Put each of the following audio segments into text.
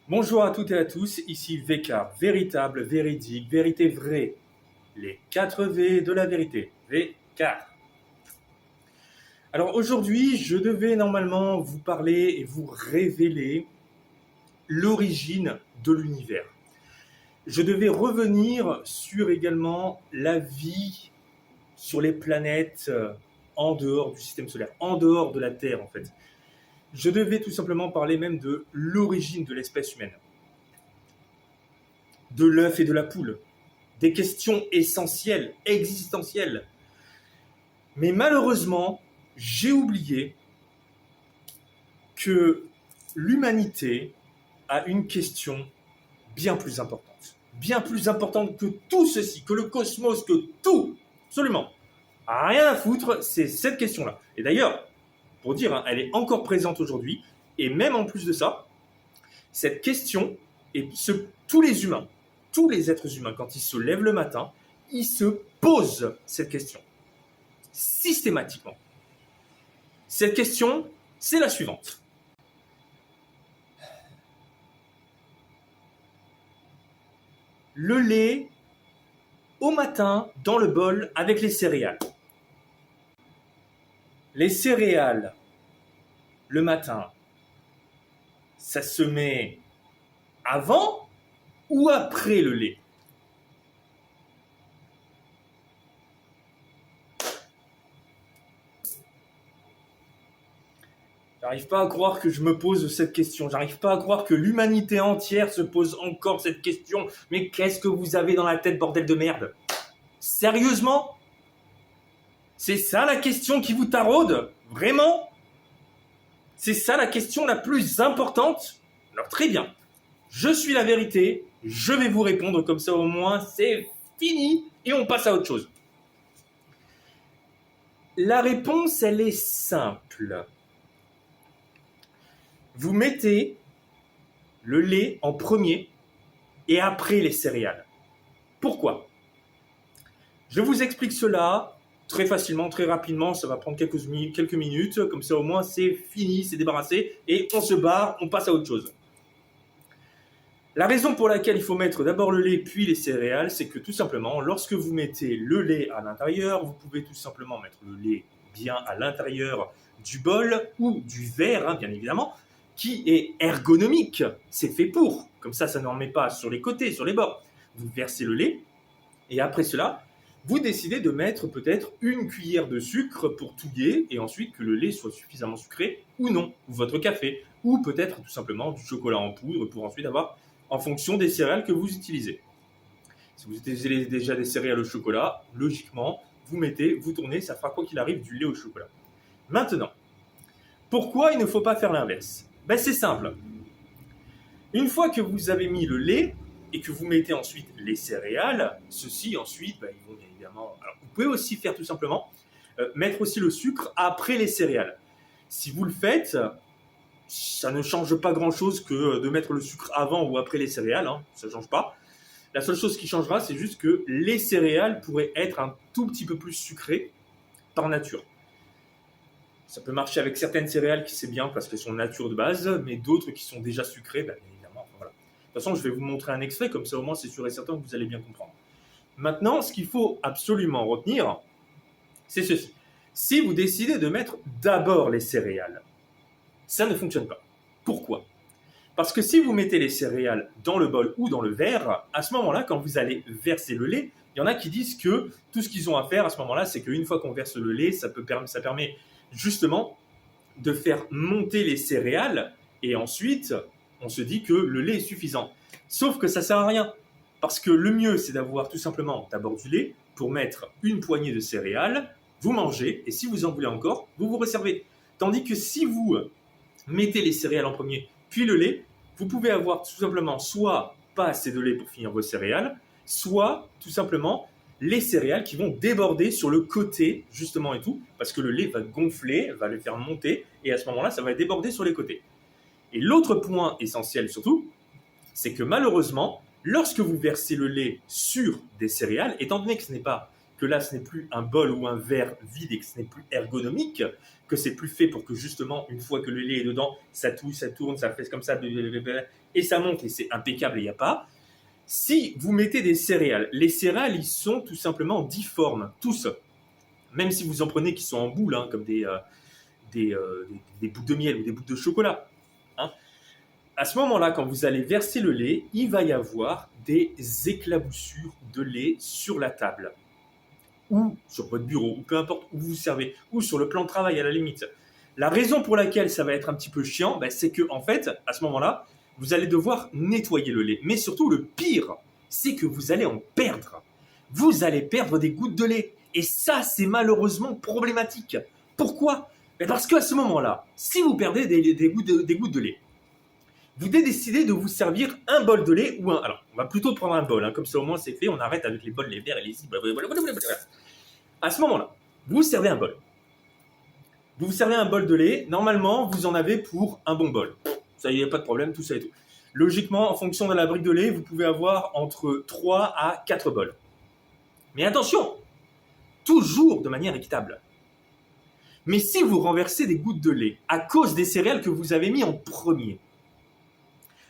Bonjour à toutes et à tous, ici VK, véritable, véridique, vérité vraie. Les 4 V de la vérité, VK. Alors aujourd'hui, je devais normalement vous parler et vous révéler l'origine de l'univers. Je devais revenir sur également la vie sur les planètes en dehors du système solaire, en dehors de la Terre en fait. Je devais tout simplement parler même de l'origine de l'espèce humaine, de l'œuf et de la poule, des questions essentielles, existentielles. Mais malheureusement, j'ai oublié que l'humanité a une question bien plus importante que tout ceci, que le cosmos, que tout, absolument. Rien à foutre, c'est cette question-là. Et d'ailleurs, pour dire, elle est encore présente aujourd'hui, et même en plus de ça, cette question, tous les humains, tous les êtres humains, quand ils se lèvent le matin, ils se posent cette question, systématiquement. Cette question, c'est la suivante. Le lait au matin dans le bol avec les céréales. Les céréales, le matin, ça se met avant ou après le lait? J'arrive pas à croire que je me pose cette question. J'arrive pas à croire que l'humanité entière se pose encore cette question. Mais qu'est-ce que vous avez dans la tête, bordel de merde? Sérieusement? C'est ça la question qui vous taraude? Vraiment? C'est ça la question la plus importante? Alors très bien. Je suis la vérité. Je vais vous répondre comme ça au moins c'est fini et on passe à autre chose. La réponse, elle est simple. Vous mettez le lait en premier et après les céréales. Pourquoi? Je vous explique cela très facilement, très rapidement. Ça va prendre quelques minutes. Comme ça, au moins, c'est fini, c'est débarrassé. Et on se barre, on passe à autre chose. La raison pour laquelle il faut mettre d'abord le lait puis les céréales, c'est que tout simplement, lorsque vous mettez le lait à l'intérieur, vous pouvez tout simplement mettre le lait bien à l'intérieur du bol ou du verre, bien évidemment, qui est ergonomique. C'est fait pour. Comme ça n'en met pas sur les côtés, sur les bords. Vous versez le lait et après cela, vous décidez de mettre peut-être une cuillère de sucre pour touiller et ensuite que le lait soit suffisamment sucré ou non, ou votre café, ou peut-être tout simplement du chocolat en poudre pour ensuite avoir en fonction des céréales que vous utilisez. Si vous utilisez déjà des céréales au chocolat, logiquement, vous tournez, ça fera quoi qu'il arrive du lait au chocolat. Maintenant, pourquoi il ne faut pas faire l'inverse? C'est simple. Une fois que vous avez mis le lait et que vous mettez ensuite les céréales, ceux-ci ensuite, ils vont bien évidemment... Alors, vous pouvez aussi faire tout simplement, mettre aussi le sucre après les céréales. Si vous le faites, ça ne change pas grand-chose que de mettre le sucre avant ou après les céréales, ça ne change pas. La seule chose qui changera, c'est juste que les céréales pourraient être un tout petit peu plus sucrées par nature. Ça peut marcher avec certaines céréales qui c'est bien parce qu'elles sont nature de base, mais d'autres qui sont déjà sucrées, bien évidemment. Voilà. De toute façon, je vais vous montrer un extrait, comme ça au moins c'est sûr et certain que vous allez bien comprendre. Maintenant, ce qu'il faut absolument retenir, c'est ceci. Si vous décidez de mettre d'abord les céréales, ça ne fonctionne pas. Pourquoi? Parce que si vous mettez les céréales dans le bol ou dans le verre, à ce moment-là, quand vous allez verser le lait, il y en a qui disent que tout ce qu'ils ont à faire à ce moment-là, c'est qu'une fois qu'on verse le lait, ça permet justement de faire monter les céréales et ensuite, on se dit que le lait est suffisant. Sauf que ça ne sert à rien. Parce que le mieux, c'est d'avoir tout simplement d'abord du lait pour mettre une poignée de céréales, vous mangez et si vous en voulez encore, vous vous réservez. Tandis que si vous mettez les céréales en premier, puis le lait, vous pouvez avoir tout simplement soit pas assez de lait pour finir vos céréales, soit tout simplement les céréales qui vont déborder sur le côté, justement et tout, parce que le lait va gonfler, va les faire monter, et à ce moment-là, ça va déborder sur les côtés. Et l'autre point essentiel surtout, c'est que malheureusement, lorsque vous versez le lait sur des céréales, étant donné que ce n'est pas que là, ce n'est plus un bol ou un verre vide et que ce n'est plus ergonomique, que c'est plus fait pour que justement, une fois que le lait est dedans, ça touille, ça tourne, ça fait comme ça, et ça monte et c'est impeccable et il n'y a pas. Si vous mettez des céréales, les céréales, ils sont tout simplement difformes, tous. Même si vous en prenez qui sont en boule, hein, comme des bouts de miel ou des bouts de chocolat. Hein. À ce moment-là, quand vous allez verser le lait, il va y avoir des éclaboussures de lait sur la table, ou sur votre bureau, ou peu importe où vous servez, ou sur le plan de travail à la limite. La raison pour laquelle ça va être un petit peu chiant, c'est que en fait, à ce moment-là, vous allez devoir nettoyer le lait. Mais surtout, le pire, c'est que vous allez en perdre. Vous allez perdre des gouttes de lait. Et ça, c'est malheureusement problématique. Pourquoi ? Parce qu'à ce moment-là, si vous perdez des gouttes de lait, vous décidez de vous servir un bol de lait ou un... Alors, on va plutôt prendre un bol, hein, comme ça au moins c'est fait, on arrête avec les bols, les verres et les... À ce moment-là, vous vous servez un bol. Vous vous servez un bol de lait, normalement, vous en avez pour un bon bol. Ça, il n'y a pas de problème, tout ça et tout. Logiquement, en fonction de la brique de lait, vous pouvez avoir entre 3 à 4 bols. Mais attention, toujours de manière équitable. Mais si vous renversez des gouttes de lait à cause des céréales que vous avez mis en premier,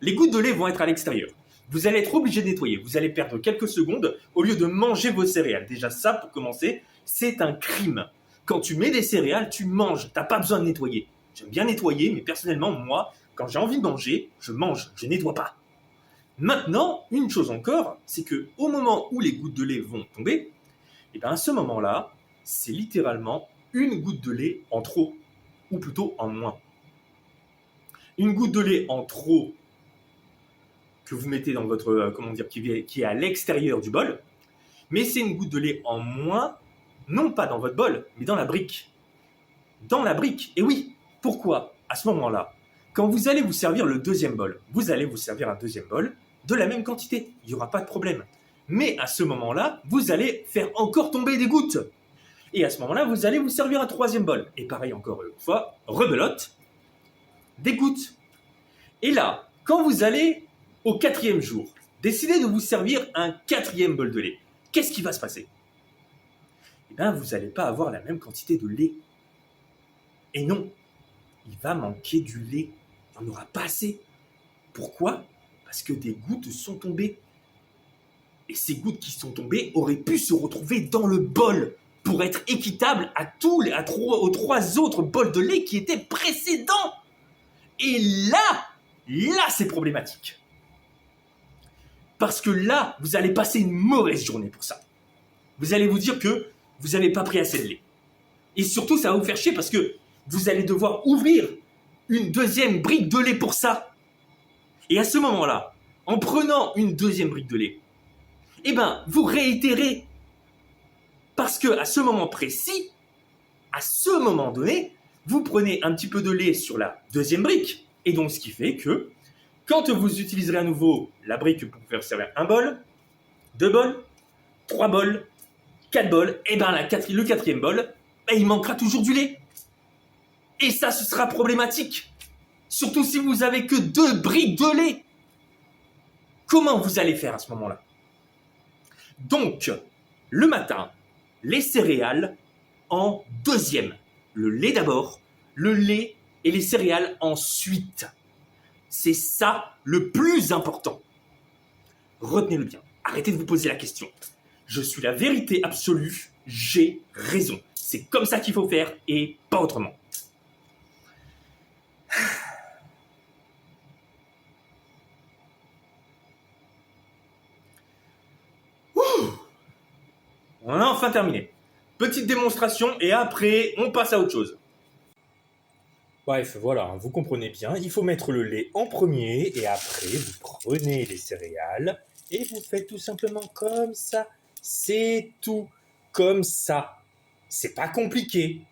les gouttes de lait vont être à l'extérieur. Vous allez être obligé de nettoyer. Vous allez perdre quelques secondes au lieu de manger vos céréales. Déjà ça, pour commencer, c'est un crime. Quand tu mets des céréales, tu manges. Tu n'as pas besoin de nettoyer. J'aime bien nettoyer, mais personnellement, moi, quand j'ai envie de manger, je mange. Je nettoie pas. Maintenant, une chose encore, c'est qu'au moment où les gouttes de lait vont tomber, à ce moment-là, c'est littéralement une goutte de lait en trop, ou plutôt en moins. Une goutte de lait en trop que vous mettez dans votre, qui est à l'extérieur du bol, mais c'est une goutte de lait en moins, non pas dans votre bol, mais dans la brique. Dans la brique. Et oui, pourquoi ? À ce moment-là, quand vous allez vous servir le deuxième bol, vous allez vous servir un deuxième bol de la même quantité. Il n'y aura pas de problème. Mais à ce moment-là, vous allez faire encore tomber des gouttes. Et à ce moment-là, vous allez vous servir un troisième bol. Et pareil encore une fois, rebelote, des gouttes. Et là, quand vous allez au 4e jour, décidez de vous servir un 4e bol de lait. Qu'est-ce qui va se passer ? Vous n'allez pas avoir la même quantité de lait. Et non, il va manquer du lait. Il n'y en aura pas assez. Pourquoi ? Parce que des gouttes sont tombées. Et ces gouttes qui sont tombées auraient pu se retrouver dans le bol pour être équitable aux 3 autres bols de lait qui étaient précédents. Et là, c'est problématique. Parce que là, vous allez passer une mauvaise journée pour ça. Vous allez vous dire que vous n'avez pas pris assez de lait. Et surtout, ça va vous faire chier parce que vous allez devoir ouvrir une deuxième brique de lait pour ça. Et à ce moment-là, en prenant une deuxième brique de lait, vous réitérez. Parce que à ce moment précis, à ce moment donné, vous prenez un petit peu de lait sur la deuxième brique. Et donc, ce qui fait que quand vous utiliserez à nouveau la brique pour faire servir un bol, 2 bols, 3 bols, 4 bols, le 4e bol, il manquera toujours du lait. Et ça, ce sera problématique. Surtout si vous avez que 2 briques de lait. Comment vous allez faire à ce moment-là ? Donc, le matin, les céréales en deuxième. Le lait d'abord, le lait et les céréales ensuite. C'est ça le plus important. Retenez-le bien. Arrêtez de vous poser la question. Je suis la vérité absolue, j'ai raison. C'est comme ça qu'il faut faire et pas autrement. On a enfin terminé. Petite démonstration et après, on passe à autre chose. Bref, voilà, vous comprenez bien, il faut mettre le lait en premier et après, vous prenez les céréales et vous faites tout simplement comme ça. C'est tout comme ça. C'est pas compliqué.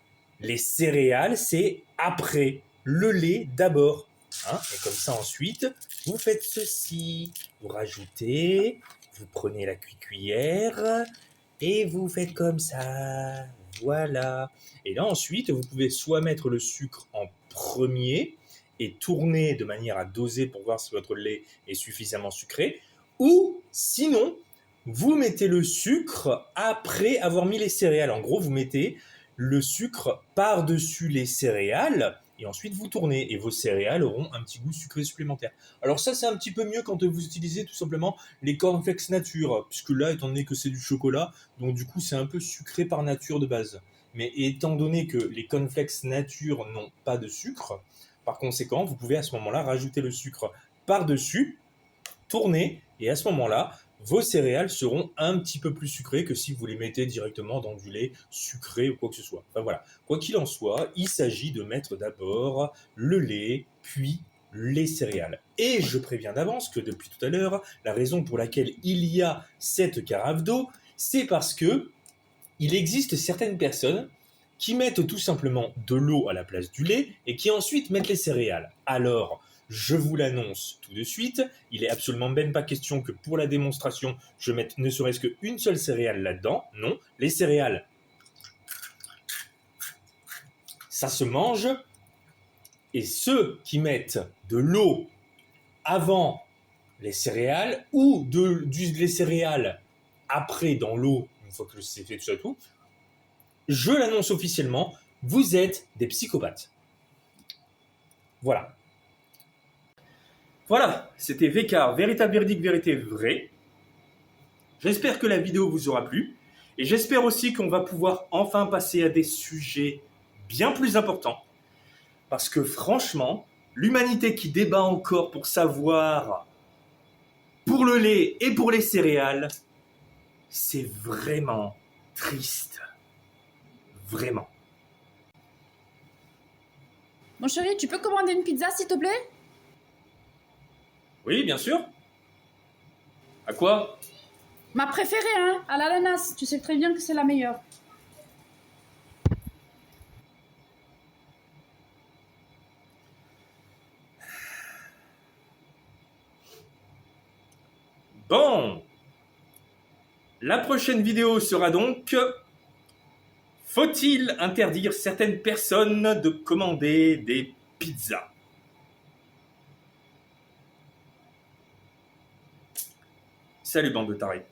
Les céréales, c'est après. Le lait d'abord. Et comme ça, ensuite, vous faites ceci. Vous rajoutez, vous prenez la cuillère et vous faites comme ça. Voilà. Et là, ensuite, vous pouvez soit mettre le sucre en premier et tourner de manière à doser pour voir si votre lait est suffisamment sucré, ou sinon, vous mettez le sucre après avoir mis les céréales. En gros, vous mettez le sucre par-dessus les céréales et ensuite vous tournez et vos céréales auront un petit goût sucré supplémentaire. Alors ça, c'est un petit peu mieux quand vous utilisez tout simplement les cornflakes nature, puisque là, étant donné que c'est du chocolat, donc du coup, c'est un peu sucré par nature de base. Mais étant donné que les cornflakes nature n'ont pas de sucre, par conséquent, vous pouvez à ce moment-là rajouter le sucre par-dessus, tourner, et à ce moment-là, vos céréales seront un petit peu plus sucrées que si vous les mettez directement dans du lait sucré ou quoi que ce soit. Enfin voilà. Quoi qu'il en soit, il s'agit de mettre d'abord le lait, puis les céréales. Et je préviens d'avance que depuis tout à l'heure, la raison pour laquelle il y a cette carafe d'eau, c'est parce que il existe certaines personnes qui mettent tout simplement de l'eau à la place du lait et qui ensuite mettent les céréales. Alors, je vous l'annonce tout de suite, il est absolument même pas question que pour la démonstration, je mette ne serait-ce qu'une seule céréale là-dedans. Non, les céréales, ça se mange. Et ceux qui mettent de l'eau avant les céréales ou les céréales après dans l'eau, une fois que c'est fait tout ça tout, je l'annonce officiellement, vous êtes des psychopathes. Voilà. Voilà, c'était Vécard, véritable verdict, vérité vraie. J'espère que la vidéo vous aura plu. Et j'espère aussi qu'on va pouvoir enfin passer à des sujets bien plus importants. Parce que franchement, l'humanité qui débat encore pour savoir pour le lait et pour les céréales, c'est vraiment triste. Vraiment. Mon chéri, tu peux commander une pizza, s'il te plaît? Oui, bien sûr. À quoi? Ma préférée, hein, à l'ananas. Tu sais très bien que c'est la meilleure. Bon. La prochaine vidéo sera donc: faut-il interdire certaines personnes de commander des pizzas? Salut bande de tarés.